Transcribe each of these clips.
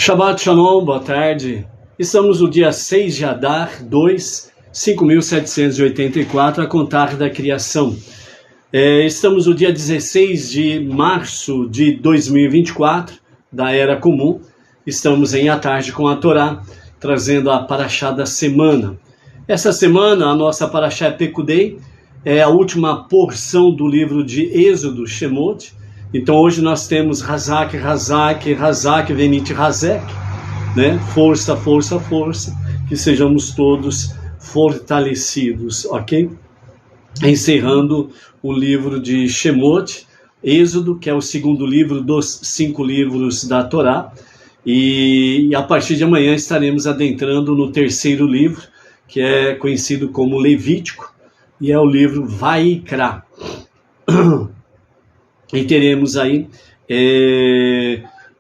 Shabbat Shalom, boa tarde. Estamos no dia 6 de Adar 2, 5.784, a contar da criação. Estamos no dia 16 de março de 2024, da Era Comum. Estamos em A Tarde com a Torá, trazendo a Parashá da semana. Essa semana, a nossa Parashá é Pekudei, é a última porção do livro de Êxodo, Shemot. Então hoje nós temos Hazak, Hazak, Hazak, Venit, Hazek, né? Força, força, força, que sejamos todos fortalecidos, ok? Encerrando o livro de Shemot, Êxodo, que é o segundo livro dos 5 livros da Torá, e a partir de amanhã estaremos adentrando no terceiro livro, que é conhecido como Levítico, e é o livro Vaikra. E teremos aí,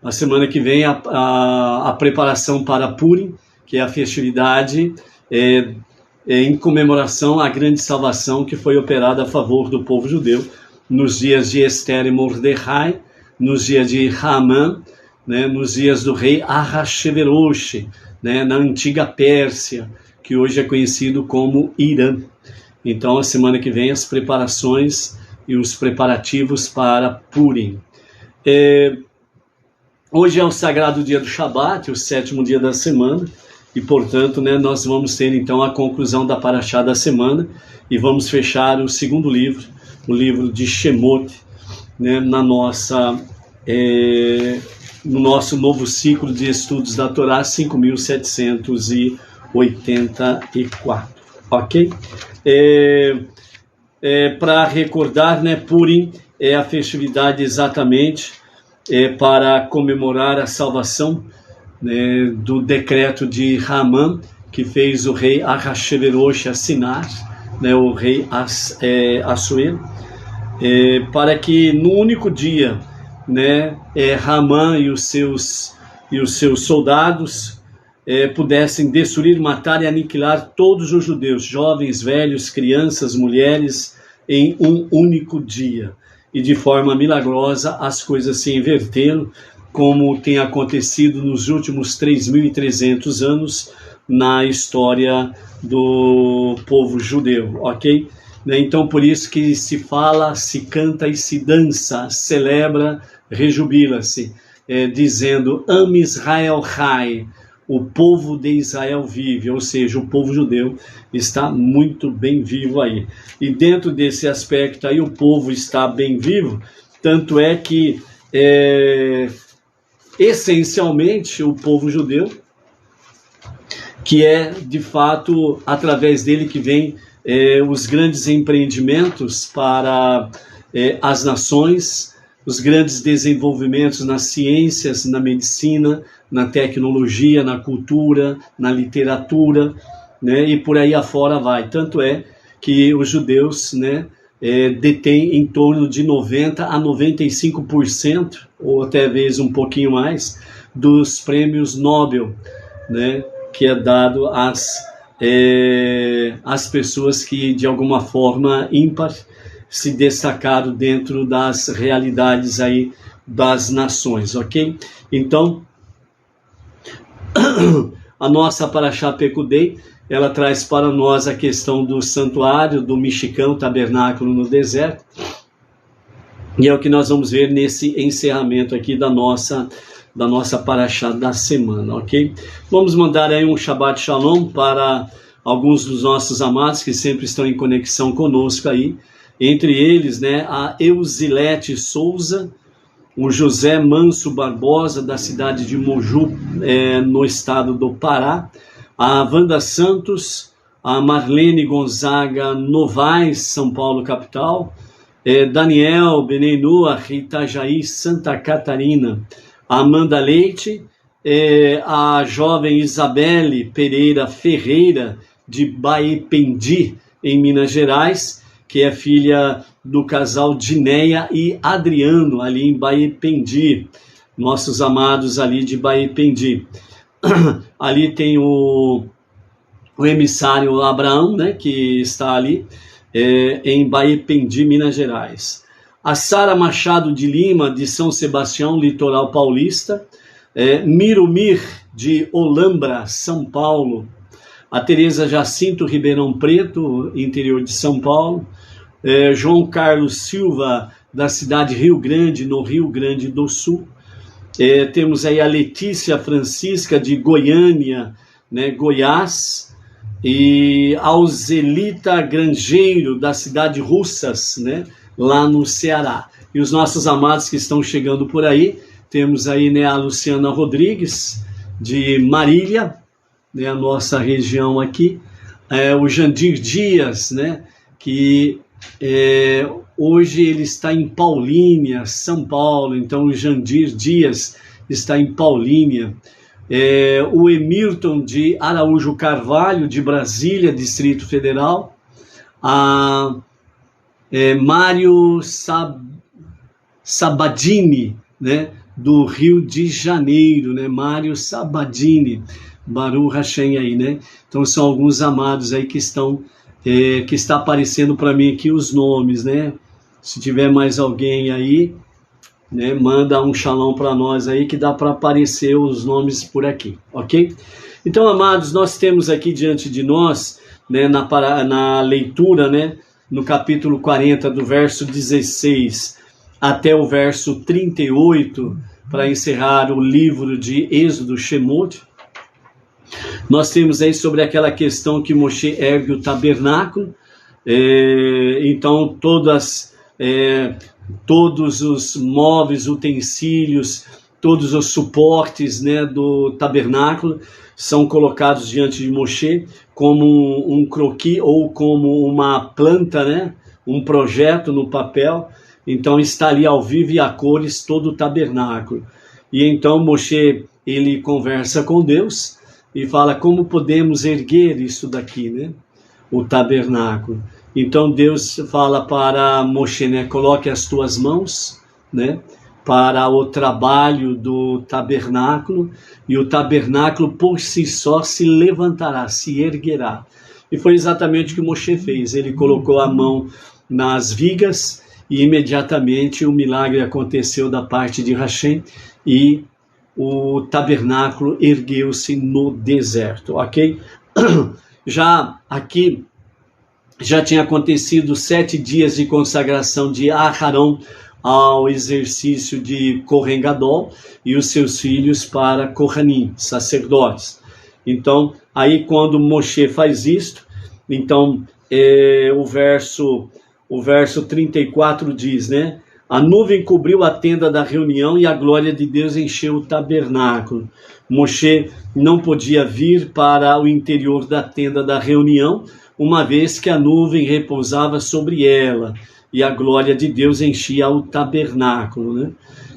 na semana que vem, a preparação para Purim, que é a festividade em comemoração à grande salvação que foi operada a favor do povo judeu nos dias de Esther e Mordecai, nos dias de Haman, né, nos dias do rei Ahasverosh, né, na antiga Pérsia, que hoje é conhecido como Irã. Então, a semana que vem, as preparações e os preparativos para Purim. Hoje é o sagrado dia do Shabat, o 7º dia da semana, e portanto, né, nós vamos ter então a conclusão da Parashá da semana, e vamos fechar o segundo livro, o livro de Shemot, né, no nosso novo ciclo de estudos da Torá, 5.784, ok? Para recordar, né, Purim é a festividade exatamente para comemorar a salvação, né, do decreto de Haman, que fez o rei Ahasverosh assinar, né, o rei Assuero, para que no único dia, né, Haman e os seus soldados pudessem destruir, matar e aniquilar todos os judeus, jovens, velhos, crianças, mulheres, em um único dia. E de forma milagrosa as coisas se inverteram, como tem acontecido nos últimos 3.300 anos na história do povo judeu, ok? Então por isso que se fala, se canta e se dança, celebra, rejubila-se, dizendo Am Israel Chai, o povo de Israel vive, ou seja, o povo judeu está muito bem vivo aí. E dentro desse aspecto aí, o povo está bem vivo, tanto é que, essencialmente, o povo judeu, que é, de fato, através dele que vem os grandes empreendimentos para as nações, os grandes desenvolvimentos nas ciências, na medicina, na tecnologia, na cultura, na literatura, né, e por aí afora vai. Tanto é que os judeus, né, detêm em torno de 90% a 95%, ou até vezes um pouquinho mais, dos prêmios Nobel, né, que é dado às pessoas que, de alguma forma ímpar, se destacaram dentro das realidades aí das nações, ok? Então, a nossa Parashá Pekudei, ela traz para nós a questão do santuário, do mexicão, tabernáculo no deserto, e é o que nós vamos ver nesse encerramento aqui da nossa Parashá da semana, ok? Vamos mandar aí um Shabbat Shalom para alguns dos nossos amados que sempre estão em conexão conosco aí, entre eles, né, a Eusilete Souza, o José Manso Barbosa, da cidade de Moju, no estado do Pará, a Wanda Santos, a Marlene Gonzaga Novaes, São Paulo, capital, Daniel Benenua, Itajaí, Santa Catarina, a Amanda Leite, a jovem Isabelle Pereira Ferreira, de Baependi, em Minas Gerais, que é filha do casal Dineia e Adriano, ali em Baependi, nossos amados ali de Baependi. Ali tem o emissário Abraão, né, que está ali em Baependi, Minas Gerais. A Sara Machado de Lima, de São Sebastião, litoral paulista, Miromir, de Olambra, São Paulo, a Tereza Jacinto, Ribeirão Preto, interior de São Paulo, João Carlos Silva, da cidade de Rio Grande, no Rio Grande do Sul. Temos aí a Letícia Francisca, de Goiânia, né, Goiás, e Alzelita Grangeiro, da cidade de Russas, né, lá no Ceará. E os nossos amados que estão chegando por aí, temos aí, né, a Luciana Rodrigues, de Marília, né, a nossa região aqui, o Jandir Dias, né, que hoje ele está em Paulínia, São Paulo. Então o Jandir Dias está em Paulínia. O Emilton de Araújo Carvalho, de Brasília, Distrito Federal. Mário Sabadini, né, do Rio de Janeiro, né, Mário Sabadini, Baruch Hashem aí, né? Então são alguns amados aí que estão, que está aparecendo para mim aqui os nomes, né? Se tiver mais alguém aí, né, manda um shalom para nós aí, que dá para aparecer os nomes por aqui, ok? Então, amados, nós temos aqui diante de nós, né, na leitura, né, no capítulo 40, do verso 16 até o verso 38, para encerrar o livro de Êxodo, Shemot, nós temos aí sobre aquela questão que Moshe ergue o tabernáculo. Então todos os móveis, utensílios, todos os suportes, né, do tabernáculo são colocados diante de Moshe como um croquis ou como uma planta, né, um projeto no papel. Então está ali ao vivo e a cores todo o tabernáculo. E então Moshe, ele conversa com Deus e fala como podemos erguer isso daqui, né, o tabernáculo. Então Deus fala para Moshe, né, coloque as tuas mãos, né, para o trabalho do tabernáculo, e o tabernáculo por si só se levantará, se erguerá. E foi exatamente o que Moshe fez. Ele colocou a mão nas vigas e imediatamente o milagre aconteceu da parte de Hashem e o tabernáculo ergueu-se no deserto, ok? Já aqui, já tinha acontecido 7 dias de consagração de Aharon ao exercício de Kohen Gadol e os seus filhos para Kohanim, sacerdotes. Então, aí quando Moshe faz isto, então o verso 34 diz, né? A nuvem cobriu a tenda da reunião e a glória de Deus encheu o tabernáculo. Moshe não podia vir para o interior da tenda da reunião, uma vez que a nuvem repousava sobre ela e a glória de Deus enchia o tabernáculo, né?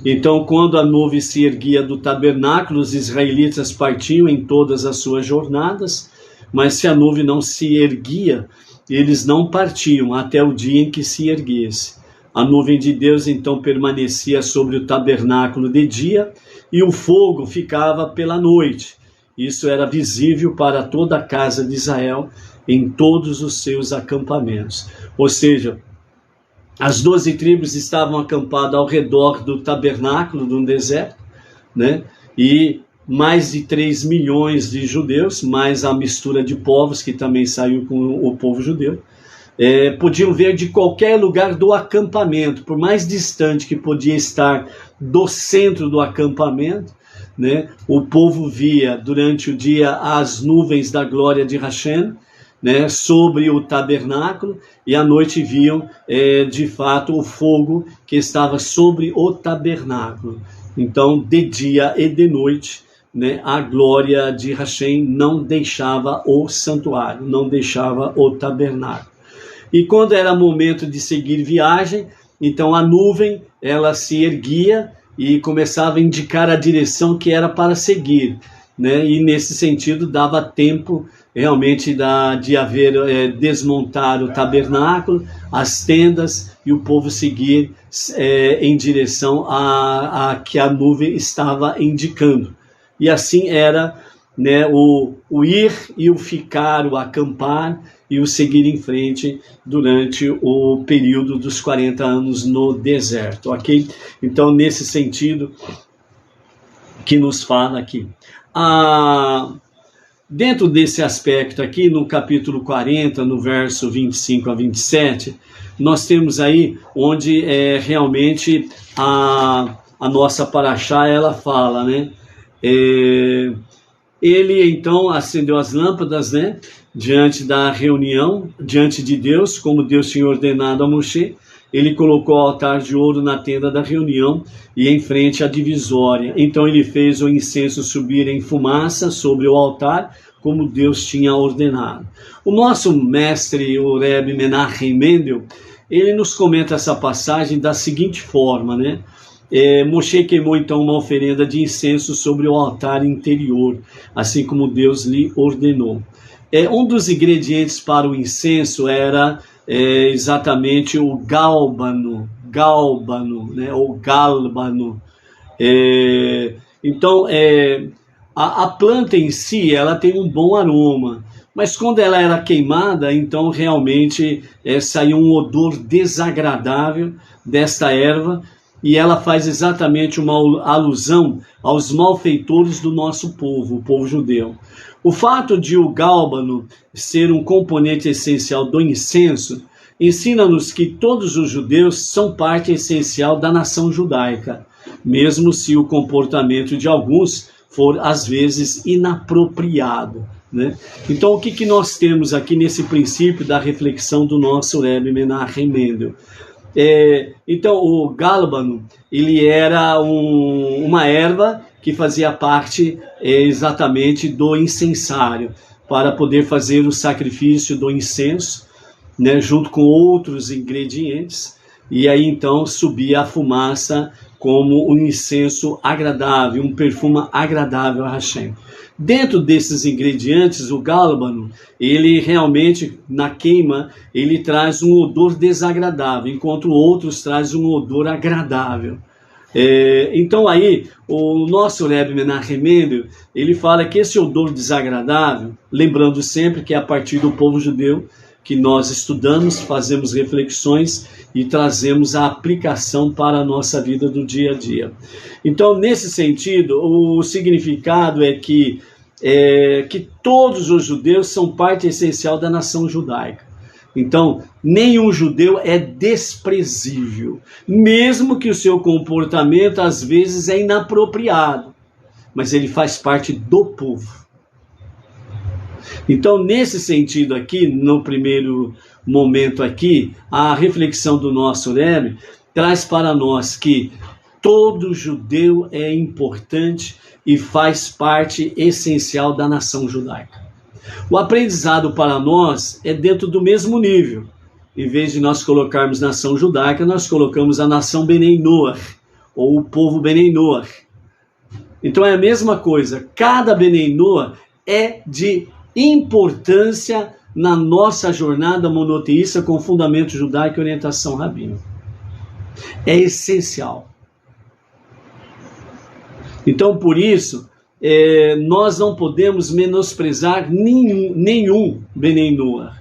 Então, quando a nuvem se erguia do tabernáculo, os israelitas partiam em todas as suas jornadas, mas se a nuvem não se erguia, eles não partiam até o dia em que se erguesse. A nuvem de Deus então permanecia sobre o tabernáculo de dia e o fogo ficava pela noite. Isso era visível para toda a casa de Israel em todos os seus acampamentos. Ou seja, as 12 tribos estavam acampadas ao redor do tabernáculo no deserto, né? E mais de 3 milhões de judeus, mais a mistura de povos que também saiu com o povo judeu, podiam ver de qualquer lugar do acampamento, por mais distante que podia estar do centro do acampamento, né? O povo via durante o dia as nuvens da glória de Hashem, né, sobre o tabernáculo, e à noite viam de fato o fogo que estava sobre o tabernáculo. Então, de dia e de noite, né, a glória de Hashem não deixava o santuário, não deixava o tabernáculo. E quando era momento de seguir viagem, então a nuvem ela se erguia e começava a indicar a direção que era para seguir, né? E nesse sentido dava tempo realmente de haver, desmontar o tabernáculo, as tendas, e o povo seguir em direção a que a nuvem estava indicando. E assim era, né, o ir e o ficar, o acampar e o seguir em frente durante o período dos 40 anos no deserto, ok? Então, nesse sentido, que nos fala aqui. Dentro desse aspecto aqui, no capítulo 40, no verso 25 a 27, nós temos aí onde realmente a nossa paraxá, ela fala, né? Ele então acendeu as lâmpadas, né? Diante da reunião, diante de Deus, como Deus tinha ordenado a Moshe. Ele colocou o altar de ouro na tenda da reunião e em frente à divisória. Então ele fez o incenso subir em fumaça sobre o altar, como Deus tinha ordenado. O nosso mestre, o Rebbe Menachem Mendel, ele nos comenta essa passagem da seguinte forma, né? Moshe queimou então uma oferenda de incenso sobre o altar interior, assim como Deus lhe ordenou. Um dos ingredientes para o incenso era exatamente o gálbano, né, ou gálbano. Então, a planta em si, ela tem um bom aroma, mas quando ela era queimada, então realmente saiu um odor desagradável desta erva, e ela faz exatamente uma alusão aos malfeitores do nosso povo, o povo judeu. O fato de o gálbano ser um componente essencial do incenso ensina-nos que todos os judeus são parte essencial da nação judaica, mesmo se o comportamento de alguns for, às vezes, inapropriado, né? Então, o que nós temos aqui nesse princípio da reflexão do nosso Rebbe Menachem Mendel? Então, o gálbano, ele era uma erva que fazia parte exatamente do incensário, para poder fazer o sacrifício do incenso, né, junto com outros ingredientes, e aí então subia a fumaça como um incenso agradável, um perfume agradável a Hashem. Dentro desses ingredientes, o gálbano, ele realmente, na queima, ele traz um odor desagradável, enquanto outros trazem um odor agradável. Então aí, o nosso Rebbe Menachem Mendel, ele fala que esse odor desagradável, lembrando sempre que é a partir do povo judeu que nós estudamos, fazemos reflexões e trazemos a aplicação para a nossa vida do dia a dia. Então, nesse sentido, o significado é que todos os judeus são parte essencial da nação judaica. Então, nenhum judeu é desprezível, mesmo que o seu comportamento às vezes é inapropriado, mas ele faz parte do povo. Então, nesse sentido aqui, no primeiro momento aqui, a reflexão do nosso Rebbe traz para nós que todo judeu é importante e faz parte essencial da nação judaica. O aprendizado para nós é dentro do mesmo nível. Em vez de nós colocarmos nação judaica, nós colocamos a nação Benei Noach, ou o povo Benei Noach. Então é a mesma coisa. Cada Benei Noach é de importância na nossa jornada monoteísta com fundamento judaico e orientação rabínica. É essencial. Então, por isso, nós não podemos menosprezar nenhum Benei Noach,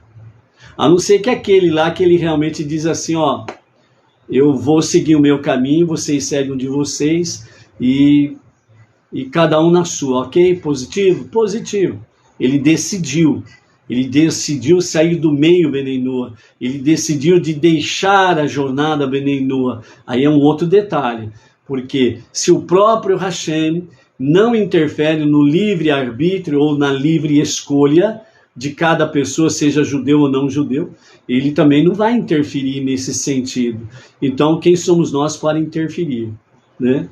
a não ser que aquele lá que ele realmente diz assim, ó, eu vou seguir o meu caminho, vocês seguem o de vocês e cada um na sua, ok? Positivo? Positivo. Ele decidiu sair do meio Benei Noach, ele decidiu de deixar a jornada Benei Noach. Aí é um outro detalhe, porque se o próprio Hashem não interfere no livre-arbítrio ou na livre escolha de cada pessoa, seja judeu ou não judeu, ele também não vai interferir nesse sentido. Então, quem somos nós para interferir, né?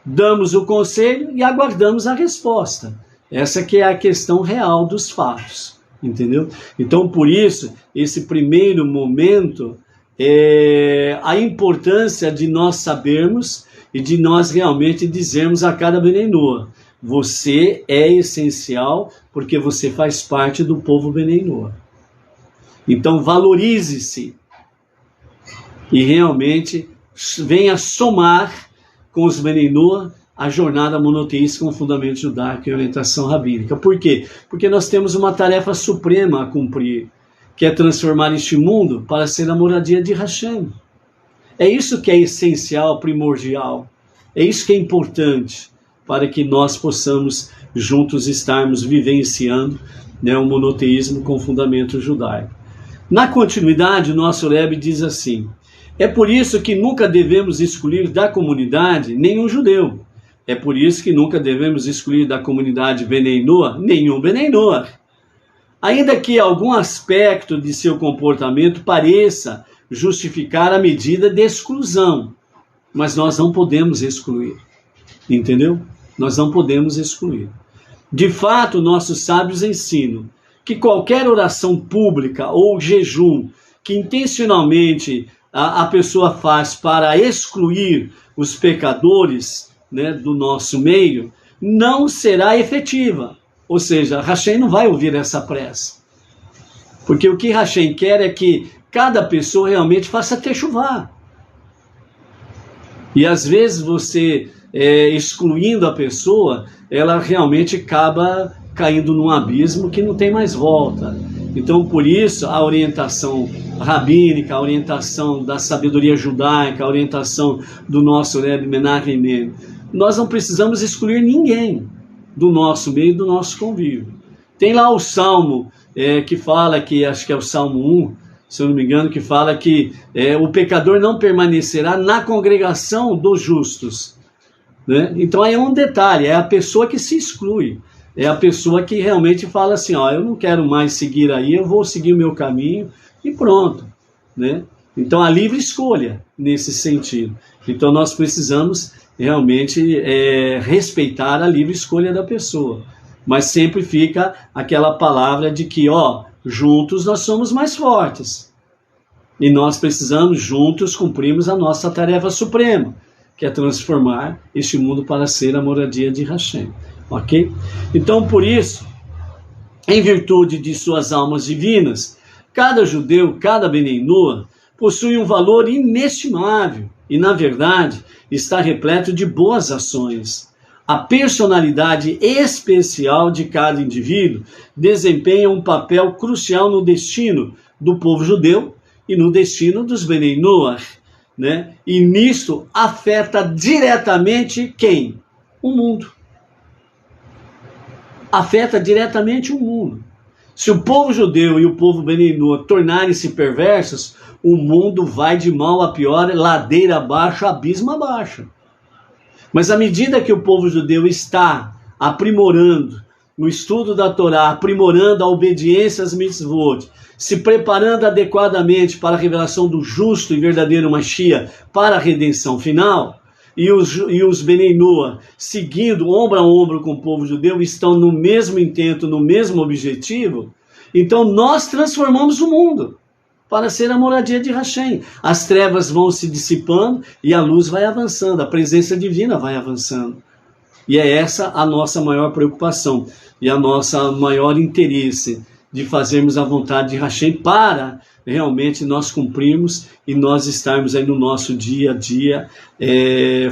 Damos o conselho e aguardamos a resposta. Essa que é a questão real dos fatos, entendeu? Então, por isso, esse primeiro momento é a importância de nós sabermos e de nós realmente dizermos a cada Benei Noach, você é essencial porque você faz parte do povo Benei Noach. Então valorize-se e realmente venha somar com os Benei Noach a jornada monoteísta com fundamento judaico e orientação rabínica. Por quê? Porque nós temos uma tarefa suprema a cumprir, que é transformar este mundo para ser a moradia de Hashem. É isso que é essencial, primordial. É isso que é importante, para que nós possamos juntos estarmos vivenciando, né, o monoteísmo com fundamento judaico. Na continuidade, o nosso Rebbe diz assim: é por isso que nunca devemos excluir da comunidade nenhum judeu. É por isso que nunca devemos excluir da comunidade Benei Noach nenhum Benei Noach. Ainda que algum aspecto de seu comportamento pareça justificar a medida de exclusão, mas nós não podemos excluir, entendeu? Nós não podemos excluir. De fato, nossos sábios ensinam que qualquer oração pública ou jejum que intencionalmente a pessoa faz para excluir os pecadores, né, do nosso meio, não será efetiva. Ou seja, Hashem não vai ouvir essa prece. Porque o que Hashem quer é que cada pessoa realmente faça techuvá. E às vezes você, excluindo a pessoa, ela realmente acaba caindo num abismo que não tem mais volta. Então, por isso, a orientação rabínica, a orientação da sabedoria judaica, a orientação do nosso Rebbe Menachem Mendel, nós não precisamos excluir ninguém do nosso meio, do nosso convívio. Tem lá o Salmo, que fala que, acho que é o Salmo 1, se eu não me engano, que fala que o pecador não permanecerá na congregação dos justos. Né? Então aí é um detalhe, é a pessoa que se exclui, é a pessoa que realmente fala assim, ó, eu não quero mais seguir aí, eu vou seguir o meu caminho e pronto. Né? Então a livre escolha nesse sentido. Então nós precisamos realmente respeitar a livre escolha da pessoa. Mas sempre fica aquela palavra de que, ó, juntos nós somos mais fortes. E nós precisamos juntos cumprirmos a nossa tarefa suprema, que é transformar este mundo para ser a moradia de Hashem. Ok? Então, por isso, em virtude de suas almas divinas, cada judeu, cada Benei Noach, possui um valor inestimável e, na verdade, está repleto de boas ações. A personalidade especial de cada indivíduo desempenha um papel crucial no destino do povo judeu e no destino dos Benei Noach, né? E nisso afeta diretamente quem? O mundo. Afeta diretamente o mundo. Se o povo judeu e o povo Benei Noach tornarem-se perversos, o mundo vai de mal a pior, ladeira abaixo, abismo abaixo. Mas à medida que o povo judeu está aprimorando o estudo da Torá, aprimorando a obediência às mitzvot, se preparando adequadamente para a revelação do justo e verdadeiro Mashiach, para a redenção final, e os Benei Noach, seguindo ombro a ombro com o povo judeu, estão no mesmo intento, no mesmo objetivo, então nós transformamos o mundo para ser a moradia de Hashem. As trevas vão se dissipando e a luz vai avançando, a presença divina vai avançando. E é essa a nossa maior preocupação e a nossa maior interesse de fazermos a vontade de Hashem para realmente nós cumprirmos e nós estarmos aí no nosso dia a dia,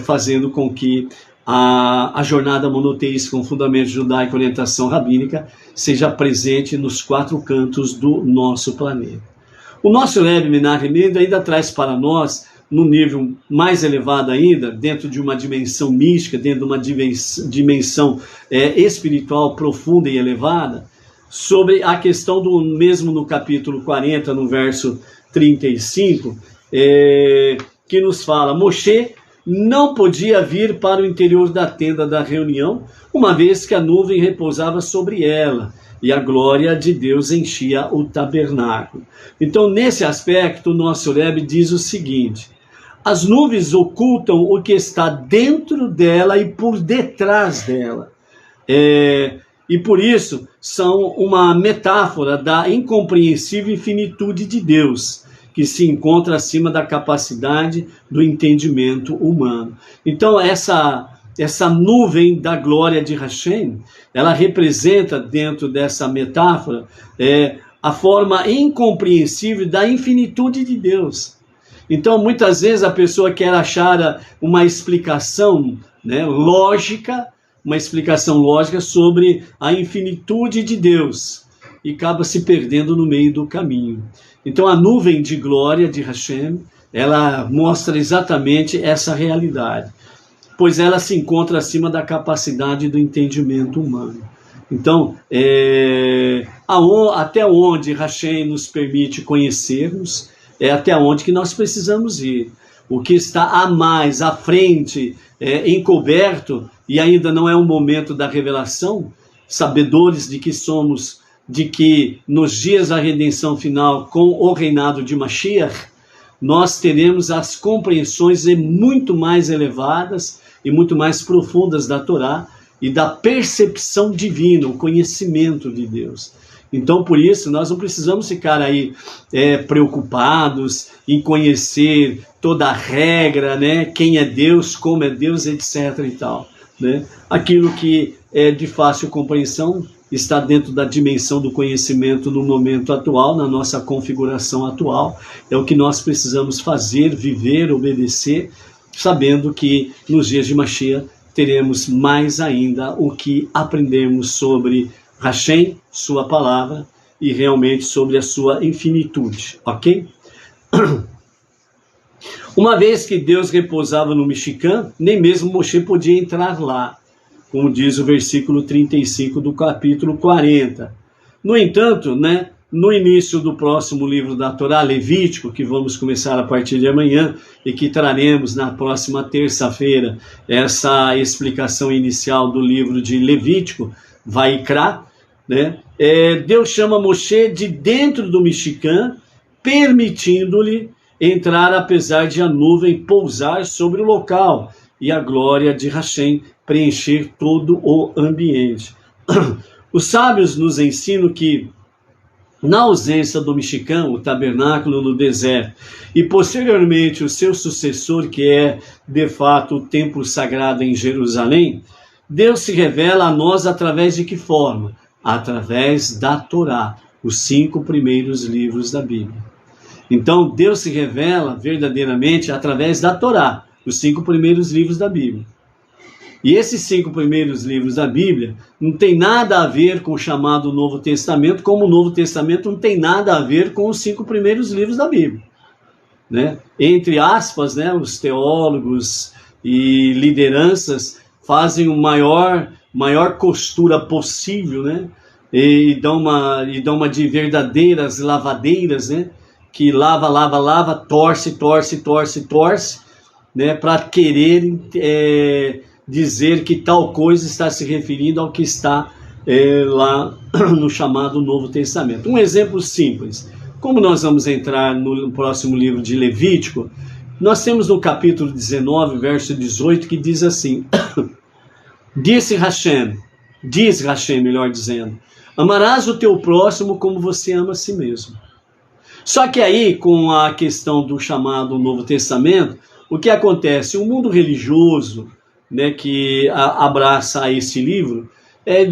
fazendo com que a jornada monoteísta com fundamento judaico e orientação rabínica seja presente nos 4 cantos do nosso planeta. O nosso Rebbe Menachem Mendel ainda traz para nós, no nível mais elevado ainda, dentro de uma dimensão mística, dentro de uma dimensão espiritual profunda e elevada, sobre a questão do mesmo no capítulo 40, no verso 35, que nos fala: Moshe não podia vir para o interior da tenda da reunião, uma vez que a nuvem repousava sobre ela, e a glória de Deus enchia o tabernáculo. Então, nesse aspecto, o nosso Rebbe diz o seguinte: as nuvens ocultam o que está dentro dela e por detrás dela. E por isso, são uma metáfora da incompreensível infinitude de Deus, que se encontra acima da capacidade do entendimento humano. Então, essa nuvem da glória de Hashem, ela representa, dentro dessa metáfora, a forma incompreensível da infinitude de Deus. Então, muitas vezes a pessoa quer achar uma explicação, né, lógica, uma explicação lógica sobre a infinitude de Deus, e acaba se perdendo no meio do caminho. Então, a nuvem de glória de Hashem, ela mostra exatamente essa realidade. pois ela se encontra acima da capacidade do entendimento humano. Então, até onde Hashem nos permite conhecermos, é até onde que nós precisamos ir. O que está a mais, à frente, encoberto, e ainda não é o momento da revelação, sabedores de que somos, de que nos dias da redenção final, com o reinado de Mashiach, nós teremos as compreensões muito mais elevadas e muito mais profundas da Torá e da percepção divina, o conhecimento de Deus. Então, por isso, nós não precisamos ficar aí preocupados em conhecer toda a regra, né? Quem é Deus, como é Deus, etc. e tal, né? Aquilo que é de fácil compreensão está dentro da dimensão do conhecimento no momento atual, na nossa configuração atual. É o que nós precisamos fazer, viver, obedecer, sabendo que nos dias de Mashiach teremos mais ainda o que aprendemos sobre Hashem, sua palavra, e realmente sobre a sua infinitude, ok? Uma vez que Deus repousava no Mishkan, nem mesmo Moshe podia entrar lá, como diz o versículo 35 do capítulo 40. No entanto, né, no início do próximo livro da Torá, Levítico, que vamos começar a partir de amanhã, e que traremos na próxima terça-feira essa explicação inicial do livro de Levítico, Vaikra, né? Deus chama Moshe de dentro do Mishkan, permitindo-lhe entrar apesar de a nuvem pousar sobre o local e a glória de Hashem preencher todo o ambiente. Os sábios nos ensinam que, na ausência do Mishkan, o tabernáculo no deserto, e posteriormente o seu sucessor, que é de fato o templo sagrado em Jerusalém, Deus se revela a nós através de que forma? Através da Torá, os 5 primeiros livros da Bíblia. Então Deus se revela verdadeiramente através da Torá, os 5 primeiros livros da Bíblia. E esses 5 primeiros livros da Bíblia não tem nada a ver com o chamado Novo Testamento, como o Novo Testamento não tem nada a ver com os 5 primeiros livros da Bíblia, né? Entre aspas, né, os teólogos e lideranças fazem o maior costura possível, né? E dão uma de verdadeiras lavadeiras, né? Que lava, torce, né? Para quererem dizer que tal coisa está se referindo ao que está lá no chamado Novo Testamento. Um exemplo simples. Como nós vamos entrar no próximo livro de Levítico, nós temos no capítulo 19, verso 18, que diz assim: diz Hashem, melhor dizendo, amarás o teu próximo como você ama a si mesmo. Só que aí, com a questão do chamado Novo Testamento, o que acontece? O mundo religioso, né, que abraça esse livro,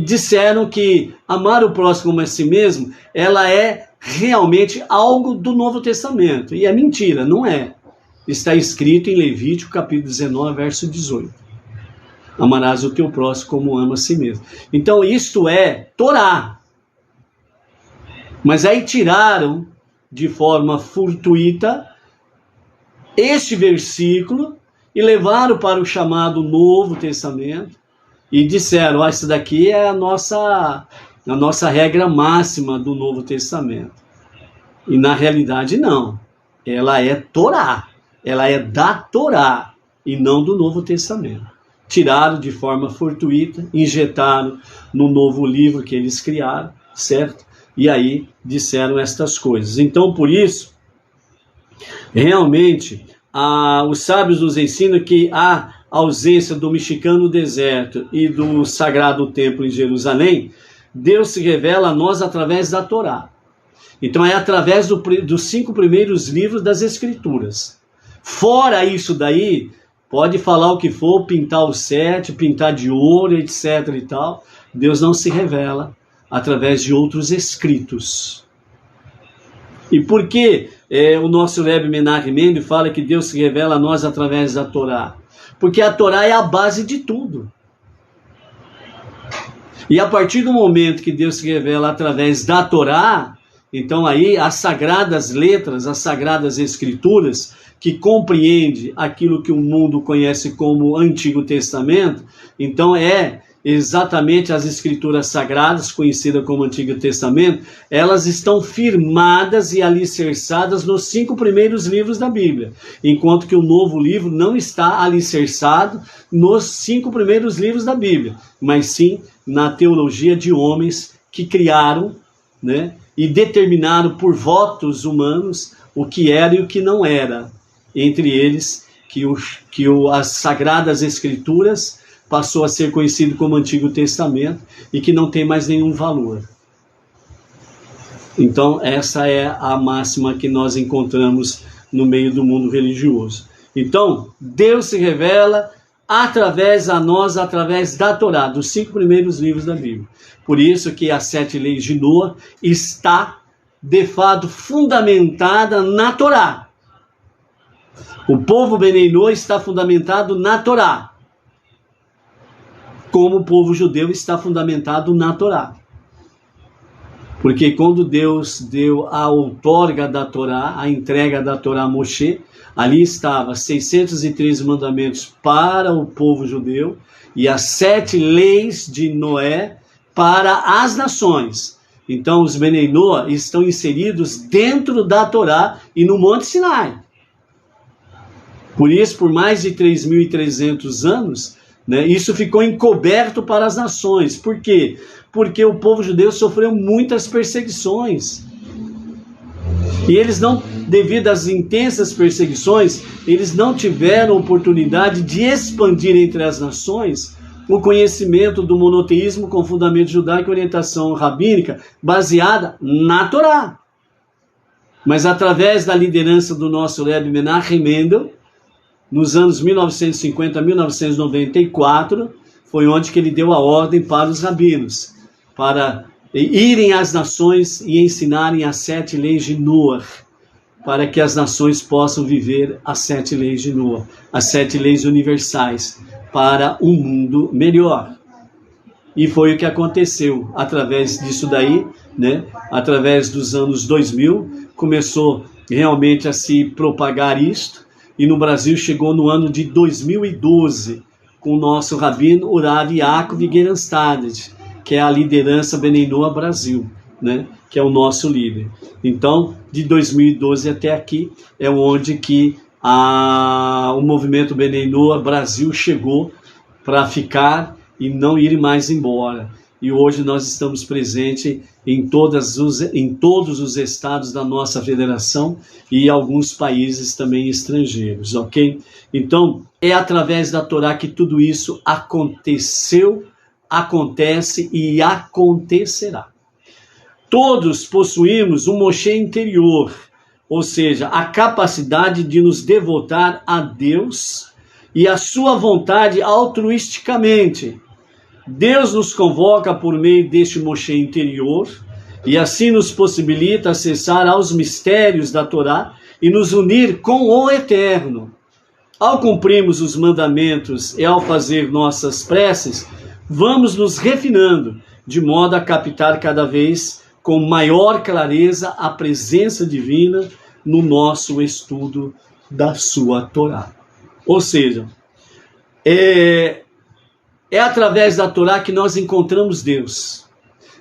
disseram que amar o próximo como a si mesmo, ela é realmente algo do Novo Testamento. E é mentira, não é. Está escrito em Levítico, capítulo 19, verso 18. Amarás o teu próximo como ama a si mesmo. Então, isto é Torá. Mas aí tiraram, de forma fortuita, este versículo e levaram para o chamado Novo Testamento e disseram: essa daqui é a nossa regra máxima do Novo Testamento. E na realidade não. Ela é Torá. Ela é da Torá e não do Novo Testamento. Tiraram de forma fortuita, injetaram no novo livro que eles criaram, certo? E aí disseram estas coisas. Então, por isso, realmente, os sábios nos ensinam que a ausência do Mishkan no deserto e do Sagrado Templo em Jerusalém, Deus se revela a nós através da Torá. Então é através dos 5 primeiros livros das Escrituras. Fora isso daí, pode falar o que for, pintar o 7, pintar de ouro, etc. e tal. Deus não se revela através de outros escritos. E por que o nosso Rebbe Menachem Mendel fala que Deus se revela a nós através da Torá? Porque a Torá é a base de tudo. E a partir do momento que Deus se revela através da Torá, então aí as sagradas letras, as sagradas escrituras, que compreende aquilo que o mundo conhece como Antigo Testamento, então é exatamente as Escrituras Sagradas, conhecidas como Antigo Testamento, elas estão firmadas e alicerçadas nos 5 primeiros livros da Bíblia, enquanto que o novo livro não está alicerçado nos 5 primeiros livros da Bíblia, mas sim na teologia de homens que criaram, né, e determinaram por votos humanos o que era e o que não era, entre eles que as Sagradas Escrituras passou a ser conhecido como Antigo Testamento e que não tem mais nenhum valor. Então, essa é a máxima que nós encontramos no meio do mundo religioso. Então, Deus se revela através a nós, através da Torá, dos 5 primeiros livros da Bíblia. Por isso que as 7 leis de Noa está, de fato, fundamentada na Torá. O povo Benei Noa está fundamentado na Torá, como o povo judeu está fundamentado na Torá. Porque quando Deus deu a outorga da Torá, a entrega da Torá a Moshe, ali estava 613 mandamentos para o povo judeu e as 7 leis de Noé para as nações. Então os Benei Noa estão inseridos dentro da Torá e no Monte Sinai. Por isso, por mais de 3.300 anos, né, isso ficou encoberto para as nações. Por quê? Porque o povo judeu sofreu muitas perseguições. E eles não, devido às intensas perseguições, eles não tiveram oportunidade de expandir entre as nações o conhecimento do monoteísmo com fundamento judaico e orientação rabínica baseada na Torá. Mas através da liderança do nosso Rebbe Menachem Mendel, nos anos 1950 a 1994, foi onde que ele deu a ordem para os rabinos, para irem às nações e ensinarem as 7 leis de Noa, para que as nações possam viver as 7 leis de Noa, as 7 leis universais, para um mundo melhor. E foi o que aconteceu através disso daí, né? Através dos anos 2000, começou realmente a se propagar isto, e no Brasil chegou no ano de 2012, com o nosso rabino Urav Yaakov Gerenstadt, que é a liderança Benei Noa Brasil, né? Que é o nosso líder. Então, de 2012 até aqui, é onde que o movimento Benei Noa Brasil chegou para ficar e não ir mais embora. E hoje nós estamos presentes em todos os estados da nossa federação e alguns países também estrangeiros, ok? Então, é através da Torá que tudo isso aconteceu, acontece e acontecerá. Todos possuímos um Moshe interior, ou seja, a capacidade de nos devotar a Deus e a sua vontade altruisticamente. Deus nos convoca por meio deste Moshe interior e assim nos possibilita acessar aos mistérios da Torá e nos unir com o Eterno. Ao cumprirmos os mandamentos e ao fazer nossas preces, vamos nos refinando, de modo a captar cada vez com maior clareza a presença divina no nosso estudo da sua Torá. Ou seja, é através da Torá que nós encontramos Deus.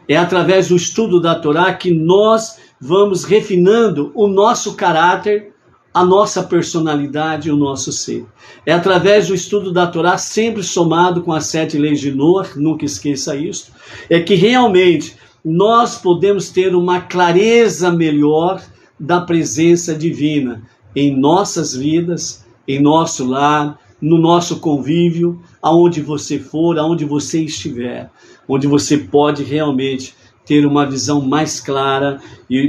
É através do estudo da Torá que nós vamos refinando o nosso caráter, a nossa personalidade e o nosso ser. É através do estudo da Torá, sempre somado com as 7 leis de Noa, nunca esqueça isso, é que realmente nós podemos ter uma clareza melhor da presença divina em nossas vidas, em nosso lar, no nosso convívio, aonde você for, aonde você estiver, onde você pode realmente ter uma visão mais clara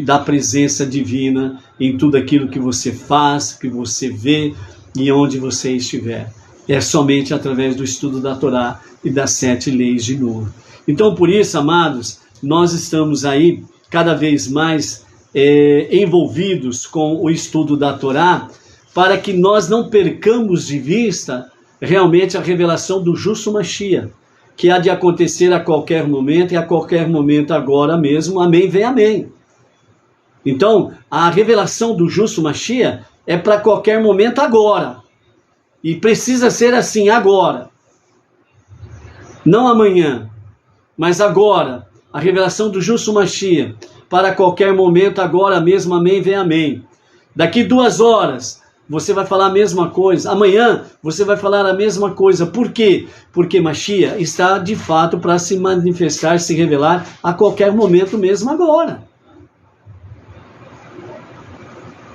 da presença divina em tudo aquilo que você faz, que você vê e onde você estiver. É somente através do estudo da Torá e das 7 leis de Noa. Então, por isso, amados, nós estamos aí cada vez mais envolvidos com o estudo da Torá, para que nós não percamos de vista realmente a revelação do justo Mashiach, que há de acontecer a qualquer momento, e a qualquer momento agora mesmo, amém, vem amém. Então, a revelação do justo Mashiach é para qualquer momento agora. E precisa ser assim agora. Não amanhã, mas agora. A revelação do justo Mashiach, para qualquer momento, agora mesmo, amém, vem amém. Daqui 2 horas, você vai falar a mesma coisa. Amanhã, você vai falar a mesma coisa. Por quê? Porque Mashiach está, de fato, para se manifestar, se revelar a qualquer momento mesmo agora.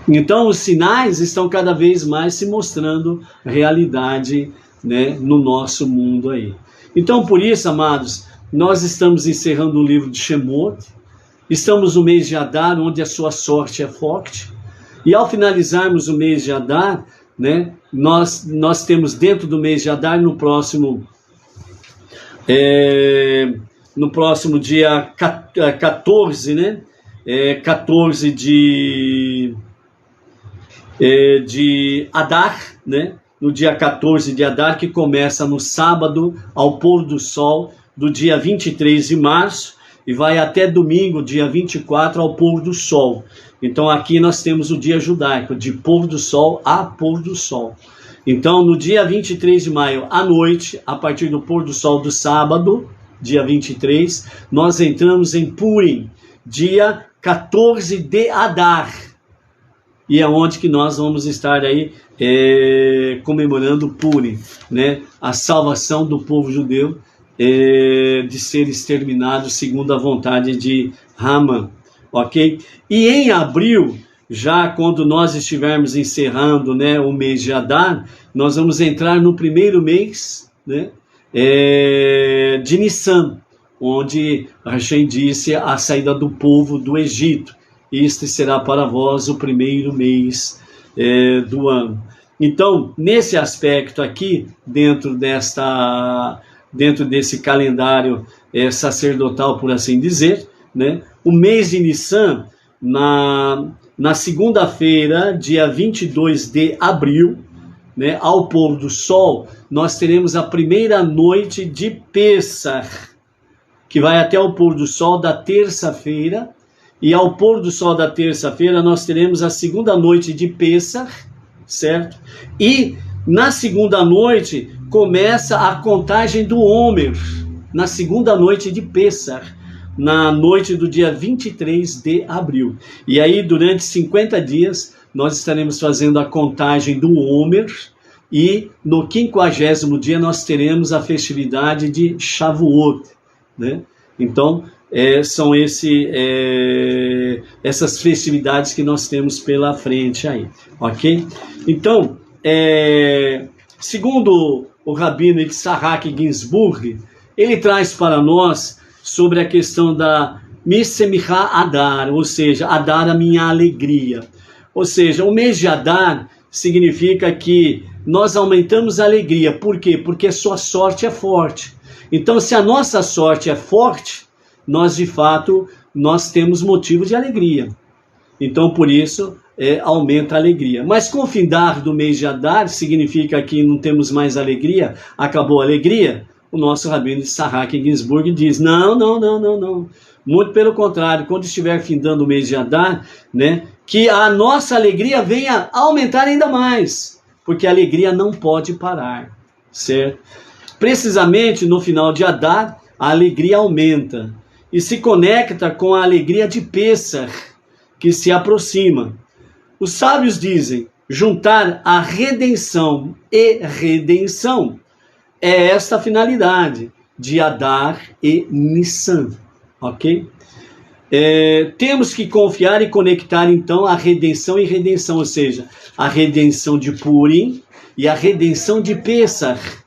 Então, os sinais estão cada vez mais se mostrando realidade, né, no nosso mundo aí. Então, por isso, amados, nós estamos encerrando o livro de Shemot. Estamos no mês de Adar, onde a sua sorte é forte. E ao finalizarmos o mês de Adar, né, nós temos dentro do mês de Adar, no próximo dia 14, né, 14 de Adar, né, no dia 14 de Adar, que começa no sábado, ao pôr do sol, do dia 23 de março, e vai até domingo, dia 24, ao pôr do sol. Então aqui nós temos o dia judaico, de pôr do sol a pôr do sol. Então no dia 23 de maio, à noite, a partir do pôr do sol do sábado, dia 23, nós entramos em Purim, dia 14 de Adar. E é onde que nós vamos estar aí comemorando Purim, né? A salvação do povo judeu de ser exterminado segundo a vontade de Haman, ok? E em abril, já quando nós estivermos encerrando, né, o mês de Adar, nós vamos entrar no primeiro mês, né, de Nissan, onde Hashem disse a saída do povo do Egito. Este será para vós o primeiro mês do ano. Então, nesse aspecto aqui, dentro desse calendário sacerdotal, por assim dizer, né, o mês de Nissan, na segunda-feira, dia 22 de abril, né, ao pôr do sol, nós teremos a primeira noite de Pessach, que vai até o pôr do sol da terça-feira. E ao pôr do sol da terça-feira, nós teremos a segunda noite de Pessach, certo? E na segunda noite, começa a contagem do Homer, na segunda noite de Pessach, na noite do dia 23 de abril. E aí, durante 50 dias, nós estaremos fazendo a contagem do Homer, e no 50º dia nós teremos a festividade de Shavuot, né? Então, são essas festividades que nós temos pela frente aí, ok? Então, segundo o Rabino Yitzhak Ginsburg, ele traz para nós sobre a questão da Misemicha Adar, ou seja, Adar, a minha alegria. Ou seja, o mês de Adar significa que nós aumentamos a alegria. Por quê? Porque a sua sorte é forte. Então, se a nossa sorte é forte, nós de fato temos motivo de alegria. Então, por isso, aumenta a alegria. Mas com o findar do mês de Adar, significa que não temos mais alegria, acabou a alegria? O nosso Rabino Yitzhak Ginsburg diz, não. Muito pelo contrário, quando estiver findando o mês de Adar, né, que a nossa alegria venha aumentar ainda mais, porque a alegria não pode parar, certo? Precisamente no final de Adar, a alegria aumenta e se conecta com a alegria de Pessach, que se aproxima. Os sábios dizem, juntar a redenção e redenção é esta a finalidade de Adar e Nissan, ok? Temos que confiar e conectar então a redenção e redenção, ou seja, a redenção de Purim e a redenção de Pessach.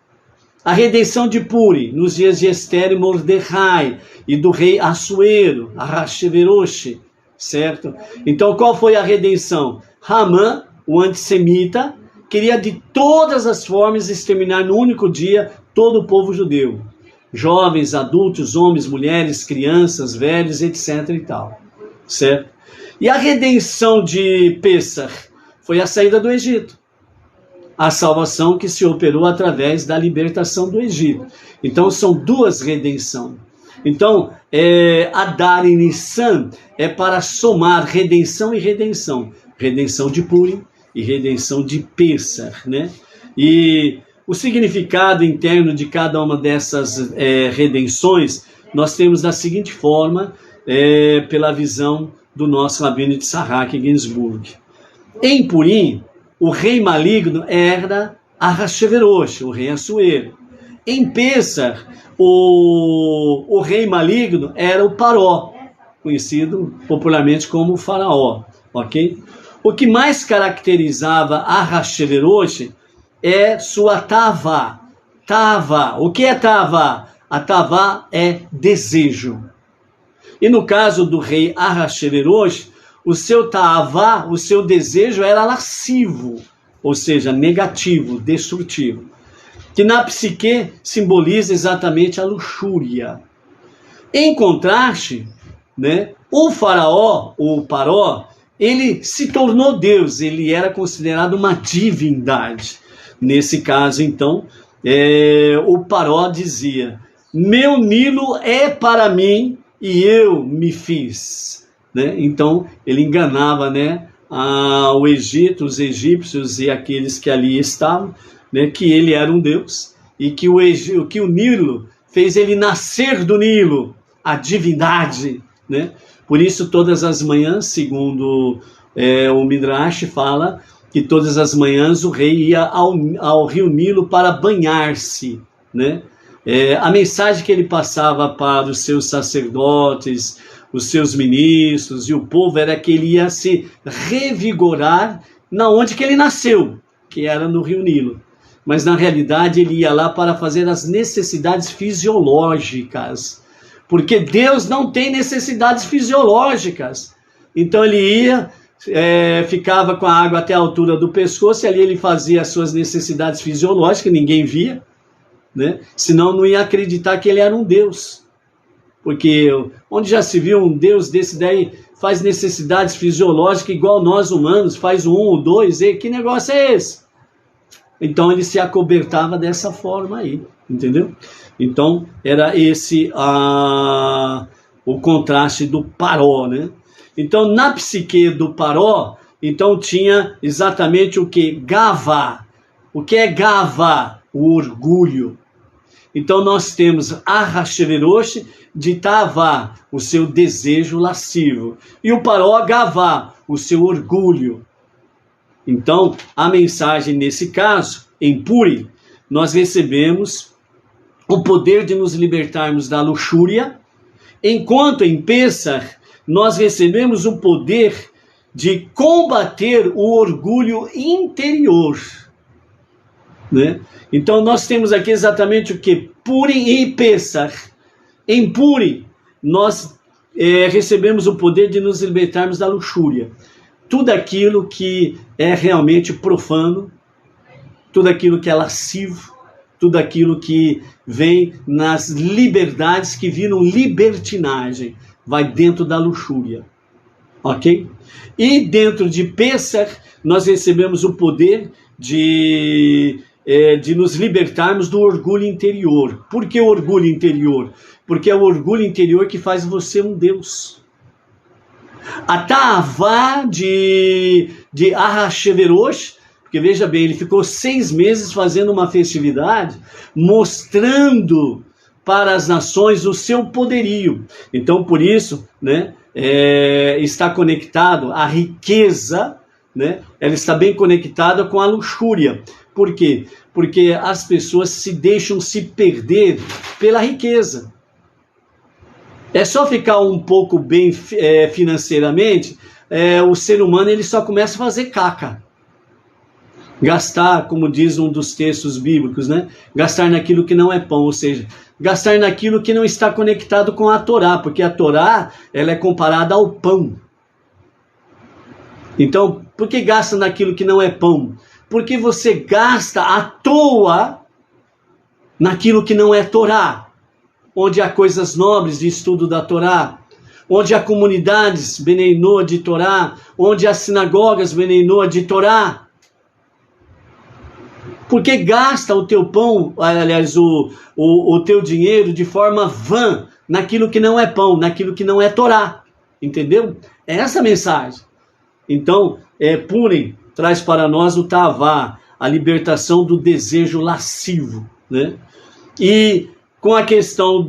A redenção de Purim, nos dias de Esther e Mordecai, e do rei Assuero, Ahasverosh, certo? Então, qual foi a redenção? Haman, o antissemita, queria de todas as formas exterminar no único dia todo o povo judeu. Jovens, adultos, homens, mulheres, crianças, velhos, etc. e tal, certo? E a redenção de Pessach foi a saída do Egito. A salvação que se operou através da libertação do Egito. Então, são duas redenções. Então, Adar e Nissan é para somar redenção e redenção. Redenção de Purim e redenção de Pêssar, né? E o significado interno de cada uma dessas redenções, nós temos da seguinte forma, pela visão do nosso Rabino de Sarrak Ginsburg. Em Purim, o rei maligno era Ahasverosh, o rei Assuero. Em Pêssar, o rei maligno era o Paró, conhecido popularmente como o faraó, ok? O que mais caracterizava Ahasverosh é sua tavá. Tavá. O que é tavá? A tavá é desejo. E no caso do rei Ahasverosh, o seu tavá, o seu desejo era lascivo, ou seja, negativo, destrutivo, que na psique simboliza exatamente a luxúria. Em contraste, né, o faraó, o Paró, ele se tornou Deus, ele era considerado uma divindade. Nesse caso, então, o Paró dizia: meu Nilo é para mim e eu me fiz. Né? Então, ele enganava, né, o Egito, os egípcios e aqueles que ali estavam, né, que ele era um Deus e que o Nilo fez ele nascer do Nilo, a divindade, né? Por isso, todas as manhãs, segundo o Midrash fala, que todas as manhãs o rei ia ao rio Nilo para banhar-se, né? A mensagem que ele passava para os seus sacerdotes, os seus ministros e o povo era que ele ia se revigorar na onde que ele nasceu, que era no rio Nilo. Mas na realidade ele ia lá para fazer as necessidades fisiológicas, porque Deus não tem necessidades fisiológicas. Então ele ia, ficava com a água até a altura do pescoço, e ali ele fazia as suas necessidades fisiológicas, ninguém via, né? Senão não ia acreditar que ele era um Deus. Porque onde já se viu um Deus desse daí, faz necessidades fisiológicas igual nós humanos, faz o 2, e que negócio é esse? Então ele se acobertava dessa forma aí, entendeu? Então era esse o contraste do Paró, né? Então na psique do Paró, então tinha exatamente o que? Gavá. O que é Gavá? O orgulho. Então nós temos Ahasverosh de Tavá, o seu desejo lascivo, e o Paró Gavá, o seu orgulho. Então a mensagem nesse caso, em Purim, nós recebemos o poder de nos libertarmos da luxúria, enquanto em Pêssar nós recebemos o poder de combater o orgulho interior, né? Então nós temos aqui exatamente o que? Purim e Pêssar. Em Purim nós recebemos o poder de nos libertarmos da luxúria. Tudo aquilo que é realmente profano, tudo aquilo que é lascivo, tudo aquilo que vem nas liberdades que viram libertinagem, vai dentro da luxúria, ok? E dentro de Pêssar, nós recebemos o poder de nos libertarmos do orgulho interior. Por que o orgulho interior? Porque é o orgulho interior que faz você um Deus. A Tavá de Ahasverosh, porque veja bem, ele ficou 6 meses fazendo uma festividade, mostrando para as nações o seu poderio. Então, por isso, né, está conectado a riqueza, né, ela está bem conectada com a luxúria. Por quê? Porque as pessoas se deixam se perder pela riqueza. É só ficar um pouco bem financeiramente, o ser humano ele só começa a fazer caca. Gastar, como diz um dos textos bíblicos, né? Gastar naquilo que não é pão, ou seja, gastar naquilo que não está conectado com a Torá, porque a Torá ela é comparada ao pão. Então, por que gasta naquilo que não é pão? Porque você gasta à toa naquilo que não é Torá, onde há coisas nobres de estudo da Torá, onde há comunidades Bnei Noah de Torá, onde há sinagogas Bnei Noah de Torá. Porque gasta o teu pão, aliás, o teu dinheiro de forma vã, naquilo que não é pão, naquilo que não é Torá. Entendeu? É essa a mensagem. Então, Purim, traz para nós o Tavá, a libertação do desejo lascivo, né? E com a questão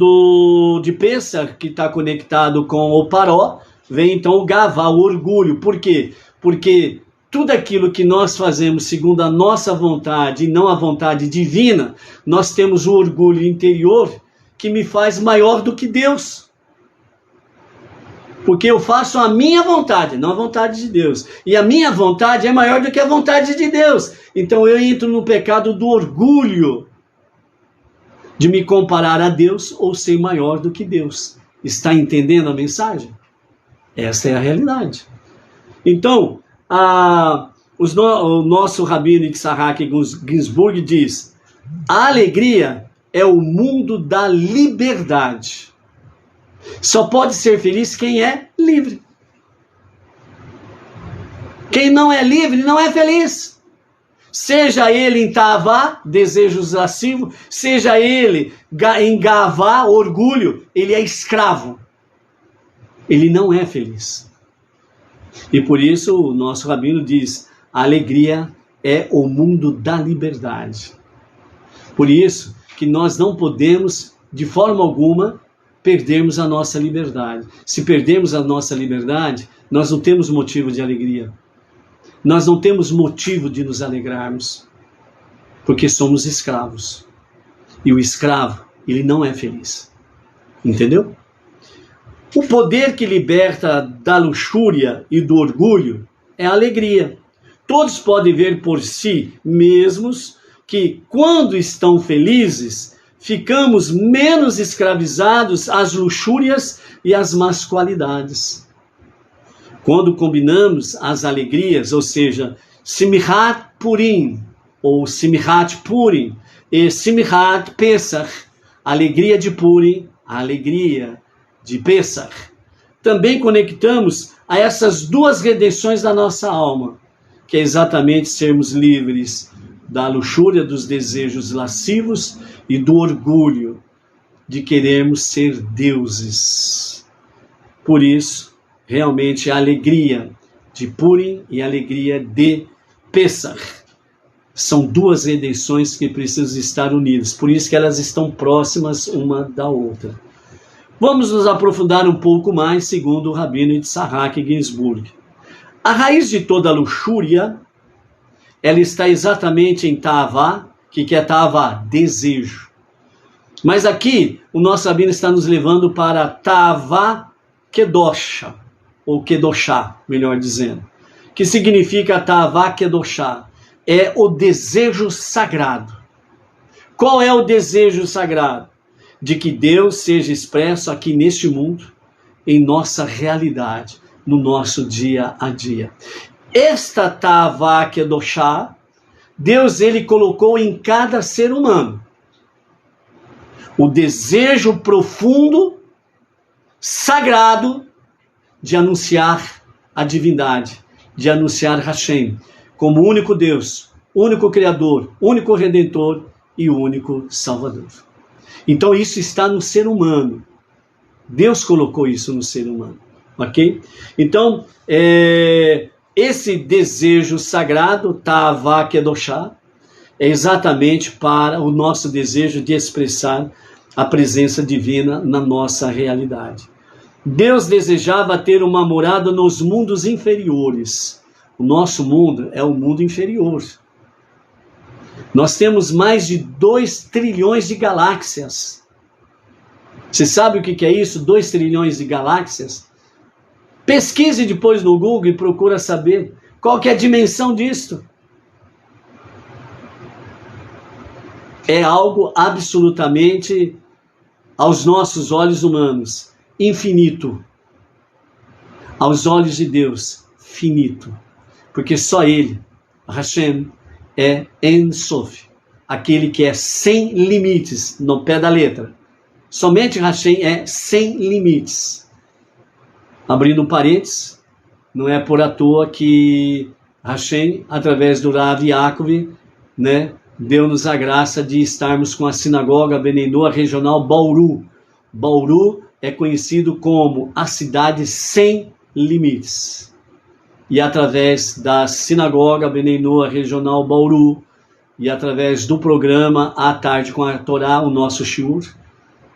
de Pêssar, que está conectado com o Paró, vem então o Gavá, o orgulho. Por quê? Porque tudo aquilo que nós fazemos segundo a nossa vontade e não a vontade divina, nós temos um orgulho interior que me faz maior do que Deus. Porque eu faço a minha vontade, não a vontade de Deus. E a minha vontade é maior do que a vontade de Deus. Então eu entro no pecado do orgulho, de me comparar a Deus ou ser maior do que Deus. Está entendendo a mensagem? Essa é a realidade. Então, o nosso Rabino Yitzhak Ginsburg diz: a alegria é o mundo da liberdade. Só pode ser feliz quem é livre. Quem não é livre não é feliz. Seja ele em Tavá, desejos lascivos, seja ele em Gavá, orgulho, ele é escravo. Ele não é feliz. E por isso o nosso Rabino diz: a alegria é o mundo da liberdade. Por isso que nós não podemos, de forma alguma, perdermos a nossa liberdade. Se perdermos a nossa liberdade, nós não temos motivo de alegria. Nós não temos motivo de nos alegrarmos, porque somos escravos. E o escravo, ele não é feliz. Entendeu? O poder que liberta da luxúria e do orgulho é a alegria. Todos podem ver por si mesmos que, quando estão felizes, ficamos menos escravizados às luxúrias e às más qualidades. Quando combinamos as alegrias, ou seja, Simchat Purim, ou Simchat Purim, e Simchat Pesach, alegria de Purim, a alegria de Pesach, também conectamos a essas duas redenções da nossa alma, que é exatamente sermos livres da luxúria dos desejos lascivos e do orgulho de querermos ser deuses. Por isso, realmente, a alegria de Purim e a alegria de Pesach são duas redenções que precisam estar unidas. Por isso que elas estão próximas uma da outra. Vamos nos aprofundar um pouco mais, segundo o Rabino Yitzhak Ginsburg. A raiz de toda luxúria, ela está exatamente em Tavá. O que é Tavá? Desejo. Mas aqui, o nosso Rabino está nos levando para Tavá Kedosha, ou Kedoshá, melhor dizendo. Que significa Tavá Kedoshá? É o desejo sagrado. Qual é o desejo sagrado? De que Deus seja expresso aqui neste mundo, em nossa realidade, no nosso dia a dia. Esta Tavá Kedoshá, Deus ele colocou em cada ser humano. O desejo profundo, sagrado, de anunciar a divindade, de anunciar Hashem, como único Deus, único Criador, único Redentor e único Salvador. Então isso está no ser humano. Deus colocou isso no ser humano, ok? Então, esse desejo sagrado, Tavá Kedoshá, é exatamente para o nosso desejo de expressar a presença divina na nossa realidade. Deus desejava ter uma morada nos mundos inferiores. O nosso mundo é o mundo inferior. Nós temos mais de 2 trilhões de galáxias. Você sabe o que é isso? 2 trilhões de galáxias? Pesquise depois no Google e procura saber qual que é a dimensão disto. É algo absolutamente, aos nossos olhos humanos, infinito. Aos olhos de Deus, finito. Porque só Ele, Hashem, é En Sof, aquele que é sem limites, no pé da letra. Somente Hashem é sem limites. Abrindo um parênteses, não é por à toa que Hashem, através do Rav Yaakov, né, deu-nos a graça de estarmos com a sinagoga Benenoa regional Bauru. Bauru é conhecido como a cidade sem limites. e através da Sinagoga Benei Noach Regional Bauru, e através do programa À Tarde com a Torá, o nosso shiur,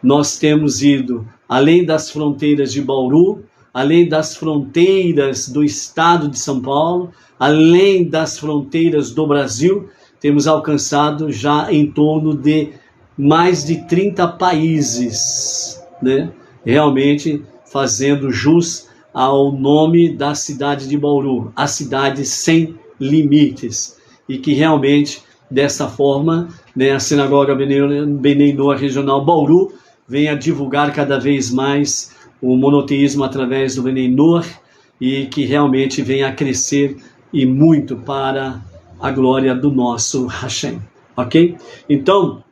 nós temos ido além das fronteiras de Bauru, além das fronteiras do estado de São Paulo, além das fronteiras do Brasil, temos alcançado já em torno de mais de 30 países, né? Realmente fazendo jus ao nome da cidade de Bauru, a cidade sem limites, e que realmente, dessa forma, né, a Sinagoga Benei Noach Regional Bauru vem a divulgar cada vez mais o monoteísmo através do Benei Noach, e que realmente vem a crescer e muito para a glória do nosso Hashem, ok? Então,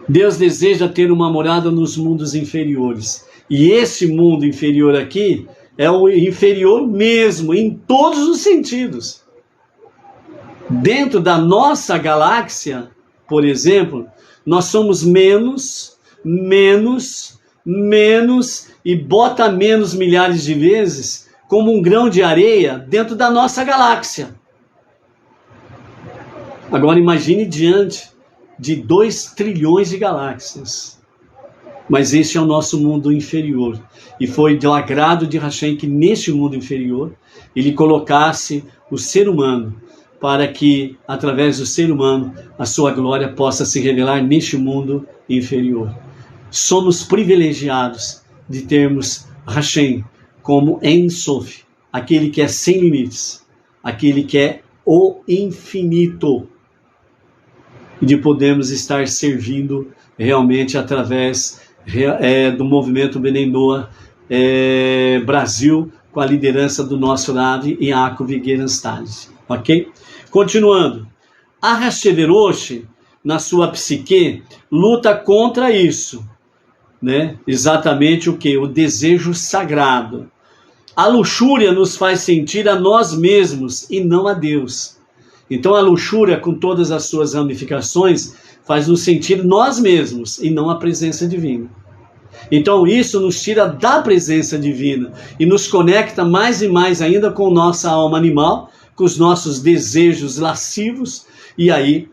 Deus deseja ter uma morada nos mundos inferiores, e esse mundo inferior aqui é o inferior mesmo, em todos os sentidos. Dentro da nossa galáxia, por exemplo, nós somos menos, e bota menos milhares de vezes, como um grão de areia dentro da nossa galáxia. Agora imagine diante de 2 trilhões de galáxias. Mas este é o nosso mundo inferior. E foi do agrado de Hashem que neste mundo inferior ele colocasse o ser humano, para que, através do ser humano, a sua glória possa se revelar neste mundo inferior. Somos privilegiados de termos Hashem como Ein Sof, aquele que é sem limites, aquele que é o infinito, e de podermos estar servindo realmente através do movimento Benei Noach Brasil, com a liderança do nosso Rav Yaakov Gerenstad, ok? Continuando, a Hasheverosh, na sua psique, luta contra isso, né? Exatamente o que? O desejo sagrado. A luxúria nos faz sentir a nós mesmos e não a Deus. Então a luxúria, com todas as suas ramificações, faz nos sentir nós mesmos e não a presença divina. Então isso nos tira da presença divina e nos conecta mais e mais ainda com nossa alma animal, com os nossos desejos lascivos, e aí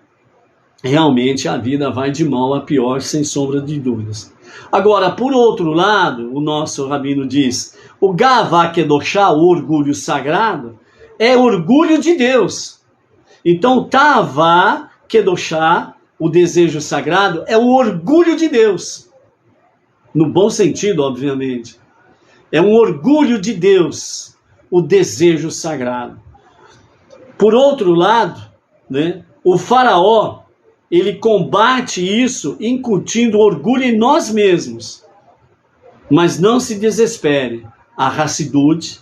realmente a vida vai de mal a pior, sem sombra de dúvidas. Agora, por outro lado, o nosso rabino diz, o Gavá Kedoshá, o orgulho sagrado, é orgulho de Deus. Então, o Tavá Kedoshá, o desejo sagrado, é o orgulho de Deus. No bom sentido, obviamente. É um orgulho de Deus, o desejo sagrado. Por outro lado, né, o faraó, ele combate isso incutindo orgulho em nós mesmos. Mas não se desespere. A Hassidut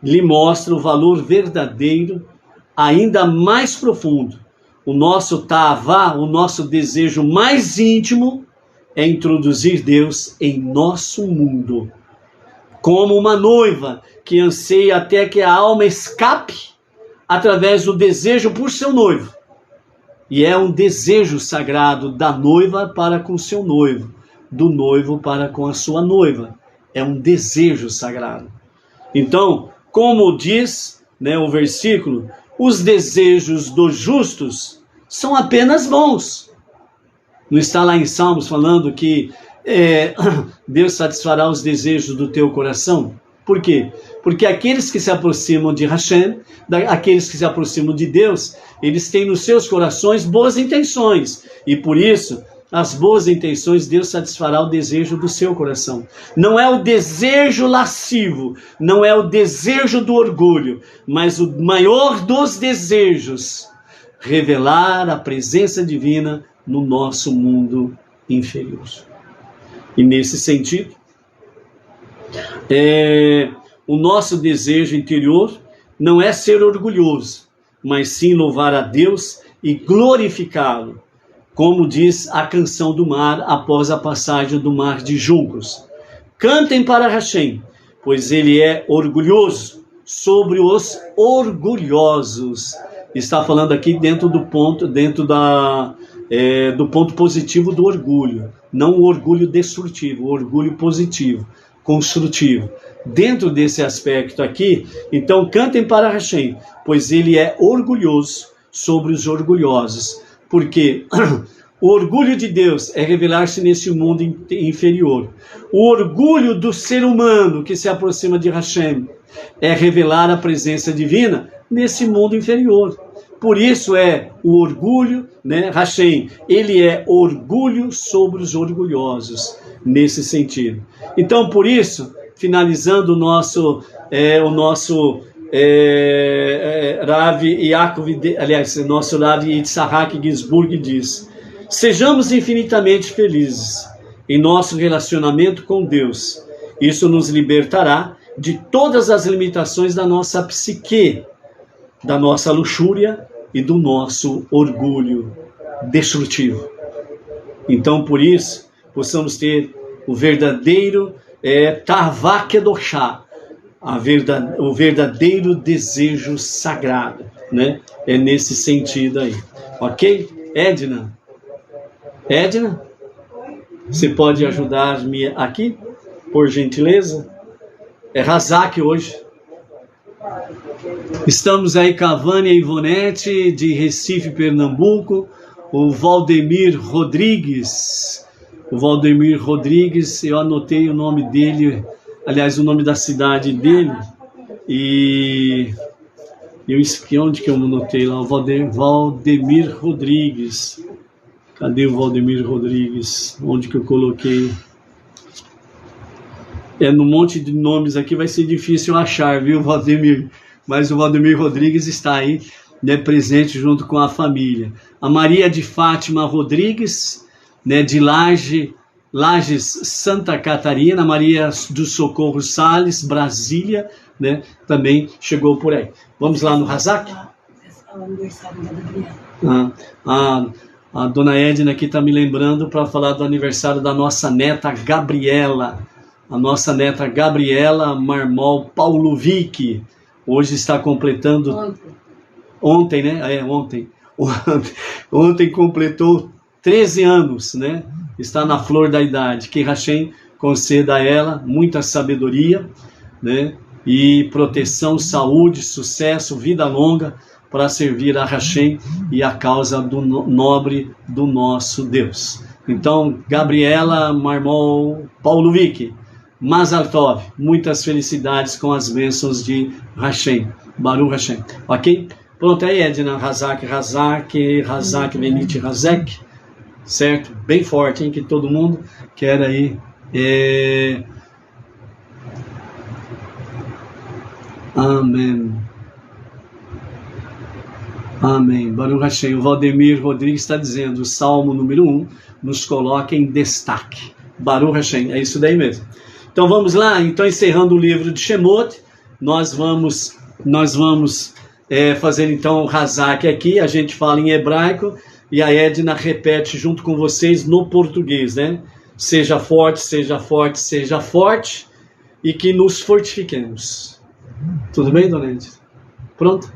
lhe mostra o valor verdadeiro, ainda mais profundo. O nosso ta'avá, o nosso desejo mais íntimo, é introduzir Deus em nosso mundo. Como uma noiva que anseia até que a alma escape através do desejo por seu noivo. E é um desejo sagrado da noiva para com seu noivo, do noivo para com a sua noiva. É um desejo sagrado. Então, como diz, né, o versículo, os desejos dos justos são apenas bons. Não está lá em Salmos falando que Deus satisfará os desejos do teu coração? Por quê? Porque aqueles que se aproximam de Hashem, aqueles que se aproximam de Deus, eles têm nos seus corações boas intenções. E por isso, as boas intenções, Deus satisfará o desejo do seu coração. Não é o desejo lascivo, não é o desejo do orgulho, mas o maior dos desejos, revelar a presença divina no nosso mundo inferior. E nesse sentido, o nosso desejo interior não é ser orgulhoso, mas sim louvar a Deus e glorificá-lo, como diz a canção do mar após a passagem do mar de juncos. Cantem para Hashem, pois ele é orgulhoso sobre os orgulhosos. Está falando aqui dentro do ponto positivo do orgulho, não o orgulho destrutivo, o orgulho positivo. construtivo. Dentro desse aspecto aqui, então cantem para Hashem, pois ele é orgulhoso sobre os orgulhosos, porque o orgulho de Deus é revelar-se nesse mundo inferior. O orgulho do ser humano que se aproxima de Hashem é revelar a presença divina nesse mundo inferior. Por isso é o orgulho, né? Hashem, ele é orgulho sobre os orgulhosos, nesse sentido. Então, por isso, finalizando o nosso Rav Yaakov, aliás, nosso Rav Yitzhak Ginsburg diz: sejamos infinitamente felizes em nosso relacionamento com Deus. Isso nos libertará de todas as limitações da nossa psique, da nossa luxúria e do nosso orgulho destrutivo. Então, por isso, possamos ter o verdadeiro Tahvá Kedoshá, o verdadeiro desejo sagrado, né? É nesse sentido aí. Ok? Edna? Edna? Você pode ajudar-me aqui, por gentileza? É Razak hoje. Estamos aí com a Vânia Ivonete, de Recife, Pernambuco. O Valdemir Rodrigues. O Valdemir Rodrigues, eu anotei o nome dele, aliás, o nome da cidade dele. E eu esqueci onde que eu anotei lá, o Valdemir Rodrigues. Cadê o Valdemir Rodrigues? Onde que eu coloquei? No monte de nomes aqui vai ser difícil achar, viu, Valdemir? Mas o Valdemir Rodrigues está aí, né, presente junto com a família. A Maria de Fátima Rodrigues, né, de Lages, Santa Catarina. Maria do Socorro Salles, Brasília, né, também chegou por aí. Vamos lá no Razak? A dona Edna aqui está me lembrando para falar do aniversário da nossa neta Gabriela. A nossa neta Gabriela Marmol Paulovic. Hoje está completando... Ontem, né? Ontem. Ontem completou 13 anos, né? Está na flor da idade. Que Hashem conceda a ela muita sabedoria, né? E proteção, saúde, sucesso, vida longa para servir a Hashem e a causa do nobre do nosso Deus. Então, Gabriela Marmol Paulovic, Mazal Tov, muitas felicidades com as bênçãos de Hashem, Baruch Hashem. Ok? Pronto, aí Edna, Razak, Venite, Razek, certo? Bem forte, hein? Que todo mundo quer aí. Amém. Amém. Baruch Hashem. O Valdemir Rodrigues está dizendo: o Salmo número 1 nos coloca em destaque. Baruch Hashem. É isso daí mesmo. Então vamos lá. Então, encerrando o livro de Shemot, nós vamos fazer então o Razak aqui. A gente fala em hebraico e a Edna repete junto com vocês no português, né? Seja forte, seja forte, seja forte, e que nos fortifiquemos. Tudo bem, dona Edna? Pronto?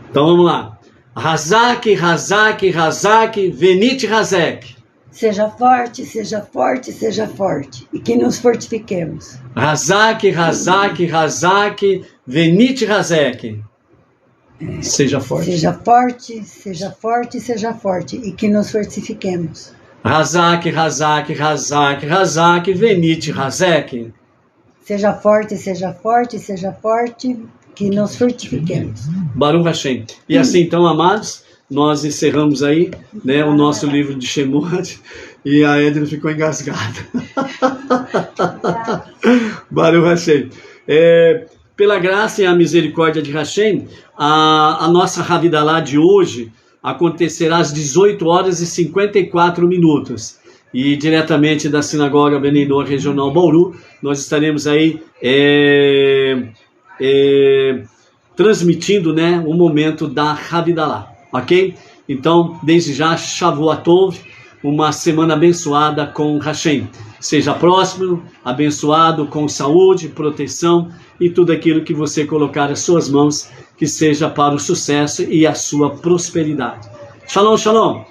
Então vamos lá. Razak, Razak, Razak, Venite Razek. Seja forte, seja forte, seja forte, e que nos fortifiquemos. Razak, Razak, Razak, Venite Razek. Seja forte. Seja forte, seja forte, seja forte, e que nos fortifiquemos. Razak, Razak, Razak, Razak, Venite Razek. Seja forte, seja forte, seja forte, que nos fortifiquemos. Baruch Hashem. E assim, então, amados, nós encerramos aí, né, o nosso livro de Shemot, e a Edna ficou engasgada. Baruch Hashem. Pela graça e a misericórdia de Hashem, a nossa Havidalá de hoje acontecerá às 18 horas e 54 minutos. E diretamente da Sinagoga Beneinor Regional Bauru, nós estaremos aí transmitindo, né, o momento da Havidalá, ok? Então, desde já, Shavuot, uma semana abençoada com Hashem. Seja próximo, abençoado com saúde, proteção e tudo aquilo que você colocar às suas mãos, que seja para o sucesso e a sua prosperidade. Shalom, shalom!